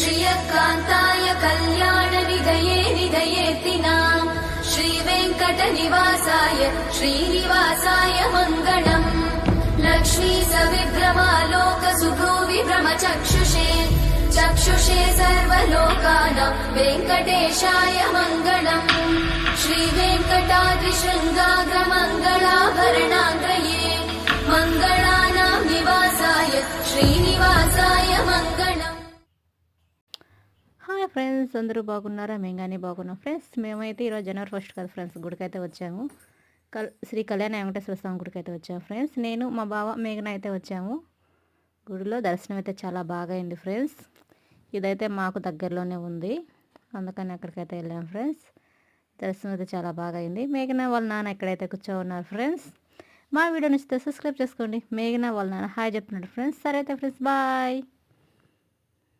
श्रियकान्ताय कल्याणनिधये निधयेतिनाम् श्रीवेङ्कटनिवासाय श्रीनिवासाय मङ्गलम् लक्ष्मी सविभ्रमालोकसुभ्रूविभ्रमचक्षुषे चक्षुषे सर्वलोकानां वेङ्कटेशाय मङ्गलम् श्रीवेङ्कटाद्रिशृङ्गाग्रमङ्गलाभरणाङ्गये मङ्गलानां निवासाय श्रीनिवासाय मङ्गलम्। హాయ్ ఫ్రెండ్స్, అందరూ బాగున్నారా? మేము కానీ బాగున్నాం ఫ్రెండ్స్. మేమైతే ఈరోజు జనవరి 1 కదా ఫ్రెండ్స్, గుడికైతే వచ్చాము. శ్రీ కళ్యాణ వెంకటేశ్వర స్వామి గుడికి అయితే వచ్చాము ఫ్రెండ్స్. నేను మా బావ మేఘన అయితే వచ్చాము. గుడిలో దర్శనం అయితే చాలా బాగా అయింది ఫ్రెండ్స్. ఇదైతే మాకు దగ్గరలోనే ఉంది, అందుకని అక్కడికైతే వెళ్ళాము ఫ్రెండ్స్. దర్శనం అయితే చాలా బాగా అయింది. మేఘన వాళ్ళ నాన్న ఎక్కడైతే కూర్చో ఉన్నారు ఫ్రెండ్స్. మా వీడియో నచ్చితే సబ్స్క్రైబ్ చేసుకోండి. మేఘన వాళ్ళ నాన్న హాయ్ చెప్తున్నాడు ఫ్రెండ్స్. సరే అయితే ఫ్రెండ్స్, బాయ్.